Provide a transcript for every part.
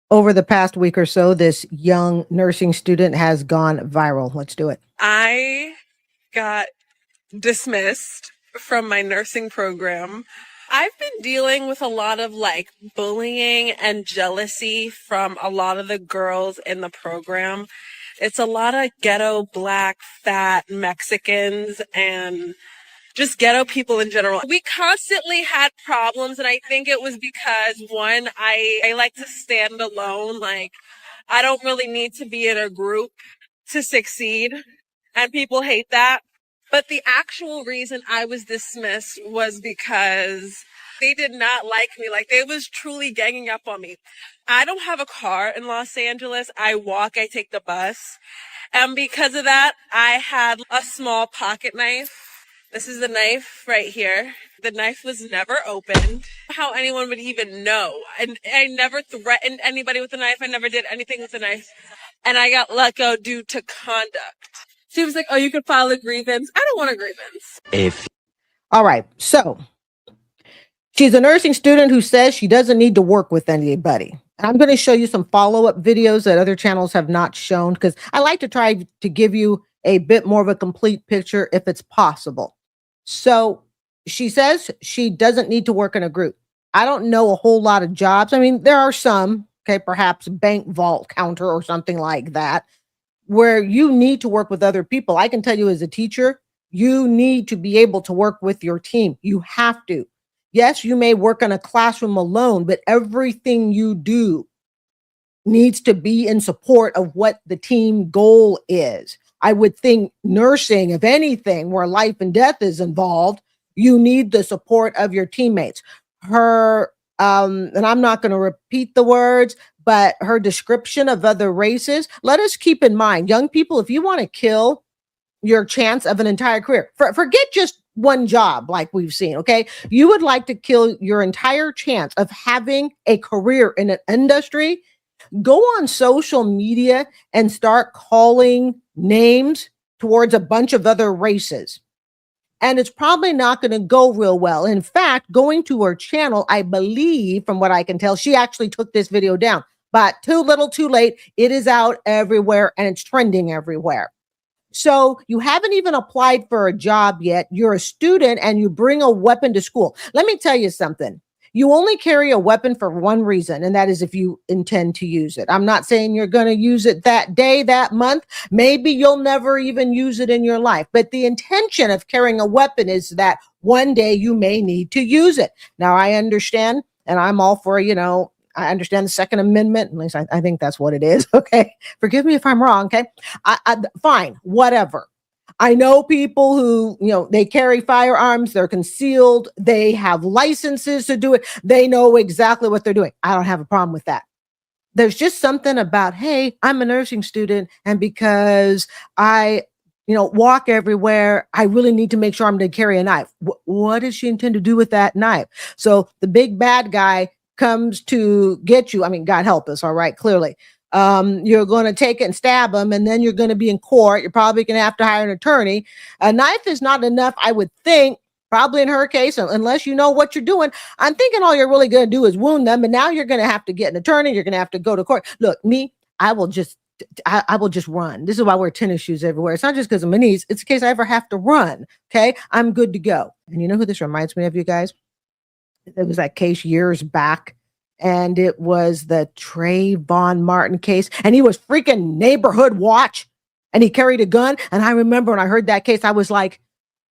Over the past week or so, this young nursing student has gone viral. Let's do it. I got dismissed from my nursing program. I've been dealing with a lot of like bullying and jealousy from a lot of the girls in the program. It's a lot of ghetto, black, fat Mexicans and just ghetto people in general. We constantly had problems, and I think it was because one, I like to stand alone. Like, I don't really need to be in a group to succeed, and people hate that. But the actual reason I was dismissed was because they did not like me. Like, they was truly ganging up on me. I don't have a car in Los Angeles. I walk, I take the bus. And because of that, I had a small pocket knife. This is the knife right here. The knife was never opened. How anyone would even know. And I never threatened anybody with a knife. I never did anything with a knife. And I got let go due to conduct. She was like, oh, you could file a grievance. I don't want a grievance. All right. So she's a nursing student who says she doesn't need to work with anybody. I'm going to show you some follow-up videos that other channels have not shown because I like to try to give you a bit more of a complete picture if it's possible. So she says she doesn't need to work in a group. I don't know a whole lot of jobs. I mean, there are some, okay, perhaps bank vault counter or something like that, where you need to work with other people. I can tell you as a teacher, you need to be able to work with your team. You have to. Yes, you may work in a classroom alone, but everything you do needs to be in support of what the team goal is. I would think nursing, if anything, where life and death is involved, you need the support of your teammates. Her, and I'm not going to repeat the words, but her description of other races, let us keep in mind, young people, if you want to kill your chance of an entire career, forget just one job like we've seen, okay? You would like to kill your entire chance of having a career in an industry, go on social media and start calling names towards a bunch of other races. And it's probably not going to go real well. In fact, going to her channel, I believe, from what I can tell, she actually took this video down. But too little, too late. It is out everywhere and it's trending everywhere. So you haven't even applied for a job yet. You're a student and you bring a weapon to school. Let me tell you something. You only carry a weapon for one reason, and that is if you intend to use it. I'm not saying you're going to use it that day, that month. Maybe you'll never even use it in your life. But the intention of carrying a weapon is that one day you may need to use it. Now, I understand, and I'm all for, I understand the Second Amendment. At least I think that's what it is. Okay. Forgive me if I'm wrong. Okay. Fine. Whatever. I know people who, they carry firearms, they're concealed, they have licenses to do it. They know exactly what they're doing. I don't have a problem with that. There's just something about, hey, I'm a nursing student. And because I, walk everywhere, I really need to make sure I'm going to carry a knife. What does she intend to do with that knife? So the big bad guy comes to get you. I mean, God help us. All right. Clearly. You're going to take it and stab them, and then you're going to be in court. You're probably going to have to hire an attorney. A knife is not enough, I would think, probably in her case, unless you know what you're doing. I'm thinking all you're really going to do is wound them, and now you're going to have to get an attorney. You're going to have to go to court. Look, me, I will just run. This is why I wear tennis shoes everywhere. It's not just because of my knees. It's in case I ever have to run. Okay. I'm good to go. And you know who this reminds me of, you guys? It was that case years back. And it was the Trayvon Martin case. And he was freaking neighborhood watch. And he carried a gun. And I remember when I heard that case, I was like,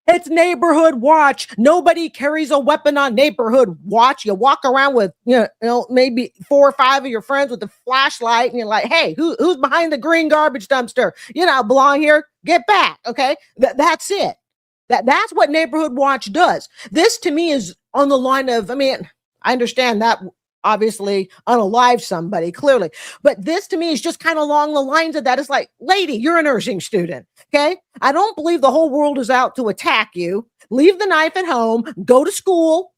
it's neighborhood watch. Nobody carries a weapon on neighborhood watch. You walk around with, maybe 4 or 5 of your friends with a flashlight. And you're like, hey, who's behind the green garbage dumpster? You don't belong here. Get back. Okay. That's it. That's what neighborhood watch does. This to me is on the line of, I understand that obviously unalive somebody, clearly. But this to me is just kind of along the lines of that. It's like, lady, you're a nursing student. Okay. I don't believe the whole world is out to attack you. Leave the knife at home, go to school,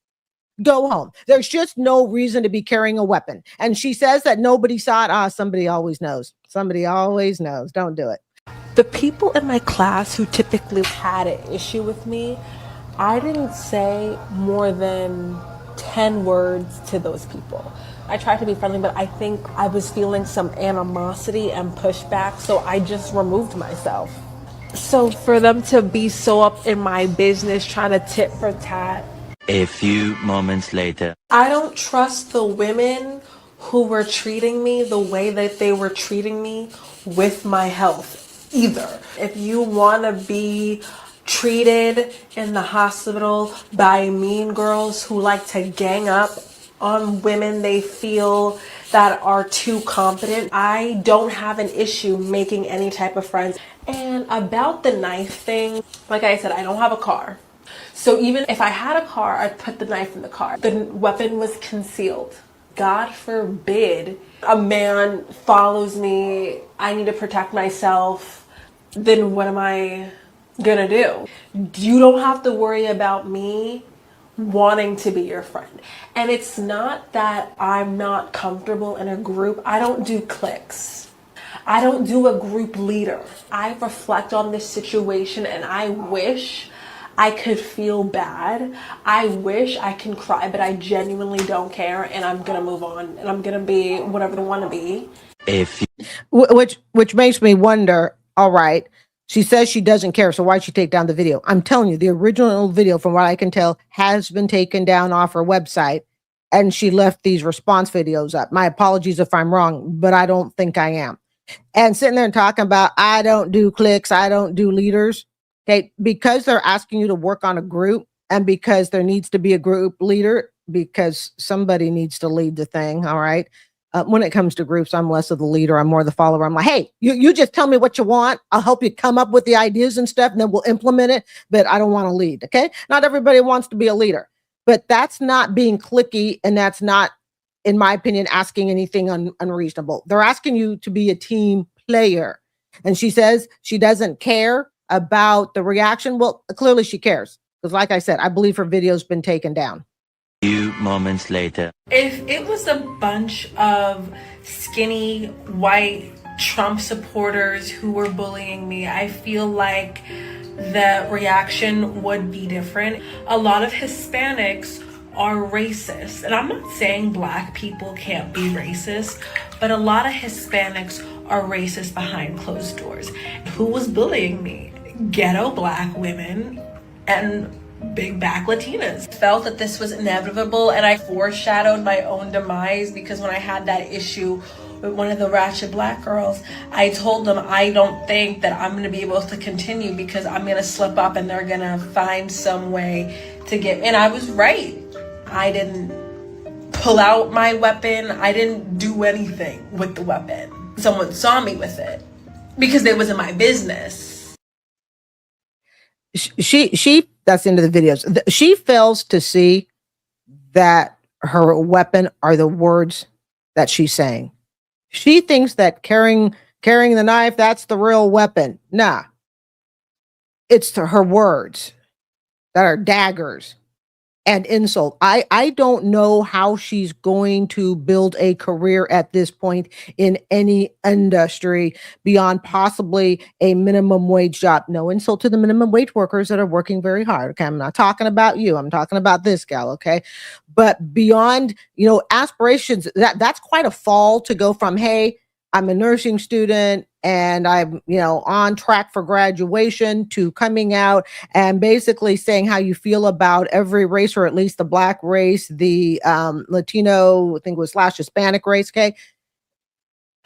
go home. There's just no reason to be carrying a weapon. And she says that nobody saw it. Somebody always knows. Somebody always knows. Don't do it. The people in my class who typically had an issue with me, I didn't say more than 10 words to those people. I tried to be friendly, but I think I was feeling some animosity and pushback, so I just removed myself. So for them to be so up in my business, trying to tit for tat. A few moments later. I don't trust the women who were treating me the way that they were treating me with my health either. If you want to be treated in the hospital by mean girls who like to gang up on women they feel that are too competent, I don't have an issue making any type of friends. And about the knife thing, like I said, I don't have a car. So even if I had a car, I'd put the knife in the car. The weapon was concealed. God forbid a man follows me, I need to protect myself, then what am I gonna do? You don't have to worry about me wanting to be your friend. And it's not that I'm not comfortable in a group. I don't do cliques. I don't do a group leader. I reflect on this situation and I wish I could feel bad. I wish I can cry, but I genuinely don't care, and I'm gonna move on, and I'm gonna be whatever I want to be. Which makes me wonder, all right, she says she doesn't care, so why'd she take down the video? I'm telling you, the original video, from what I can tell, has been taken down off her website, and she left these response videos up. My apologies if I'm wrong, but I don't think I am. And sitting there and talking about, I don't do cliques, I don't do leaders. Okay, because they're asking you to work on a group, and because there needs to be a group leader, because somebody needs to lead the thing, all right? When it comes to groups, I'm less of the leader. I'm more the follower. I'm like, hey, you just tell me what you want. I'll help you come up with the ideas and stuff, and then we'll implement it, but I don't want to lead, okay? Not everybody wants to be a leader, but that's not being cliquey, and that's not, in my opinion, asking anything unreasonable. They're asking you to be a team player. And she says she doesn't care about the reaction. Well, clearly she cares, because like I said, I believe her video's been taken down. Few moments later. If it was a bunch of skinny white Trump supporters who were bullying me, I feel like the reaction would be different. A lot of Hispanics are racist, and I'm not saying black people can't be racist, but a lot of Hispanics are racist behind closed doors. Who was bullying me? Ghetto black women and big back Latinas. Felt that this was inevitable, and I foreshadowed my own demise, because when I had that issue with one of the ratchet black girls, I told them I don't think that I'm going to be able to continue, because I'm going to slip up and they're going to find some way to get, and I was right. I didn't pull out my weapon. I didn't do anything with the weapon. Someone saw me with it because it was in my business. She that's the end of the videos. She fails to see that her weapon are the words that she's saying. She thinks that carrying the knife, that's the real weapon. Nah, it's her words that are daggers and insult. I don't know how she's going to build a career at this point in any industry beyond possibly a minimum wage job. No insult to the minimum wage workers that are working very hard. Okay, I'm not talking about you. I'm talking about this gal. Okay, but beyond, aspirations, that's quite a fall to go from, hey, I'm a nursing student and I'm, on track for graduation, to coming out and basically saying how you feel about every race, or at least the black race, the Latino, I think it was / Hispanic race. Okay.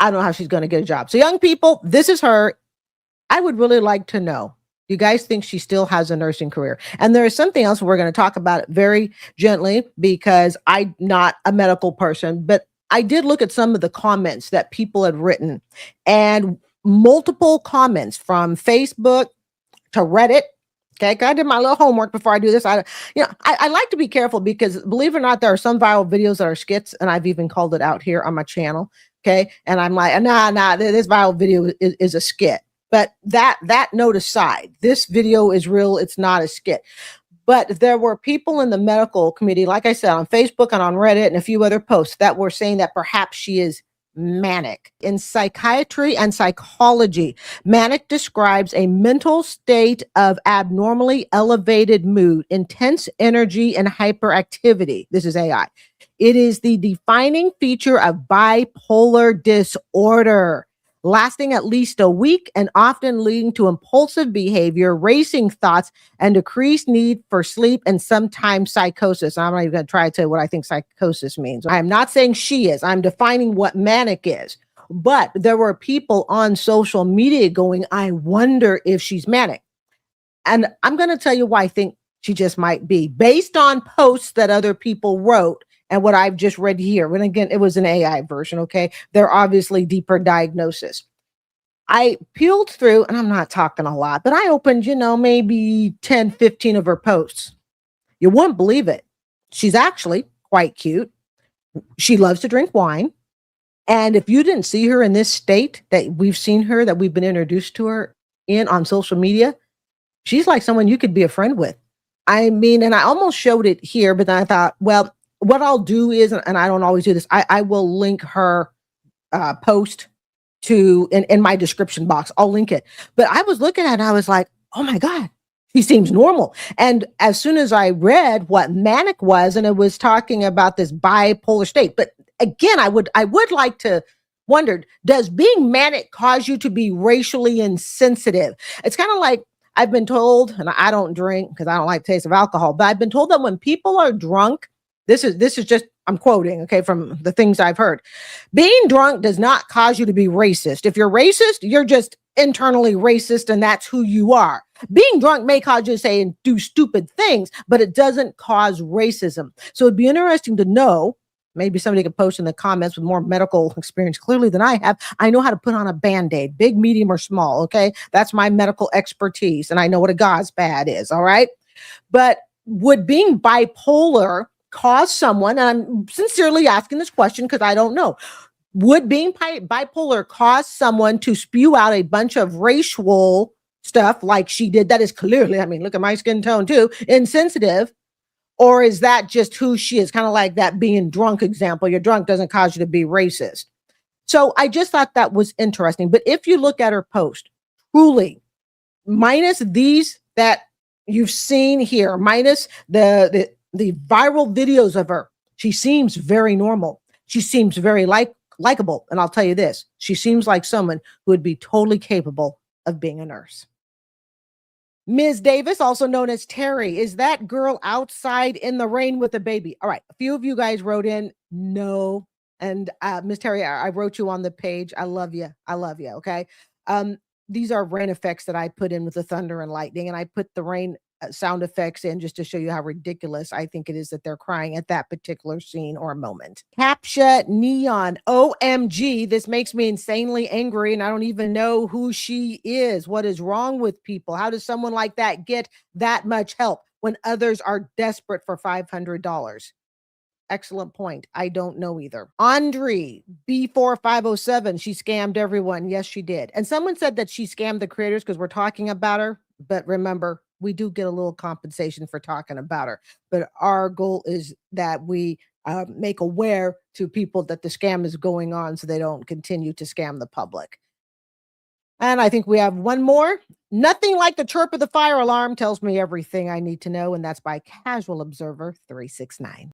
I don't know how she's going to get a job. So young people, this is her. I would really like to know, do you guys think she still has a nursing career? And there is something else, we're going to talk about it very gently, because I'm not a medical person, but I did look at some of the comments that people had written, and multiple comments from Facebook to Reddit. Okay, I did my little homework before I do this. I like to be careful, because believe it or not, there are some viral videos that are skits, and I've even called it out here on my channel. Okay, and I'm like, nah, this viral video is a skit. But that note aside, this video is real. It's not a skit. But there were people in the medical community, like I said, on Facebook and on Reddit and a few other posts, that were saying that perhaps she is manic. In psychiatry and psychology, manic describes a mental state of abnormally elevated mood, intense energy, and hyperactivity. This is AI. It is the defining feature of bipolar disorder, lasting at least a week and often leading to impulsive behavior, racing thoughts, and decreased need for sleep, and sometimes psychosis. I'm not even going to try to tell you what I think psychosis means. I am not saying she is. I'm defining what manic is. But there were people on social media going, I wonder if she's manic. And I'm going to tell you why I think she just might be, based on posts that other people wrote and what I've just read here. And again, it was an AI version, okay? They're obviously deeper diagnosis. I peeled through, and I'm not talking a lot, but I opened, maybe 10, 15 of her posts. You wouldn't believe it. She's actually quite cute. She loves to drink wine. And if you didn't see her in this state that we've seen her, that we've been introduced to her in on social media, she's like someone you could be a friend with. I mean, and I almost showed it here, but then I thought, well, what I'll do is, and I don't always do this, I will link her post to in my description box. I'll link it. But I was looking at it and I was like, oh my God, he seems normal. And as soon as I read what manic was, and it was talking about this bipolar state. But again, I would like to wonder, does being manic cause you to be racially insensitive? It's kind of like, I've been told, and I don't drink because I don't like the taste of alcohol, but I've been told that when people are drunk, this is just, I'm quoting, okay, from the things I've heard. Being drunk does not cause you to be racist. If you're racist, you're just internally racist, and that's who you are. Being drunk may cause you to say and do stupid things, but it doesn't cause racism. So it'd be interesting to know. Maybe somebody could post in the comments with more medical experience clearly than I have. I know how to put on a Band-Aid, big, medium, or small. Okay. That's my medical expertise. And I know what a Gauze pad is. All right. But would being bipolar cause someone, and I'm sincerely asking this question because I don't know, would being bipolar cause someone to spew out a bunch of racial stuff like she did? That is clearly, I mean, look at my skin tone too, insensitive. Or is that just who she is? Kind of like that being drunk example. You're drunk doesn't cause you to be racist. So I just thought that was interesting. But if you look at her post, truly, minus these that you've seen here, minus the viral videos of her, she seems very normal. She seems very likable. And I'll tell you this, she seems like someone who would be totally capable of being a nurse. Ms. Davis, also known as Terry, is that girl outside in the rain with a baby? All right. A few of you guys wrote in, no. And Ms. Terry, I wrote you on the page. I love you. I love you. Okay. These are rain effects that I put in with the thunder and lightning. And I put the rain sound effects in just to show you how ridiculous I think it is that they're crying at that particular scene or moment. Captcha Neon, OMG, this makes me insanely angry and I don't even know who she is. What is wrong with people? How does someone like that get that much help when others are desperate for $500? Excellent point. I don't know either. Andre B4507, she scammed everyone. Yes, she did. And someone said that she scammed the creators because we're talking about her. But remember, we do get a little compensation for talking about her. But our goal is that we make aware to people that the scam is going on so they don't continue to scam the public. And I think we have one more. Nothing like the chirp of the fire alarm tells me everything I need to know. And that's by Casual Observer 369.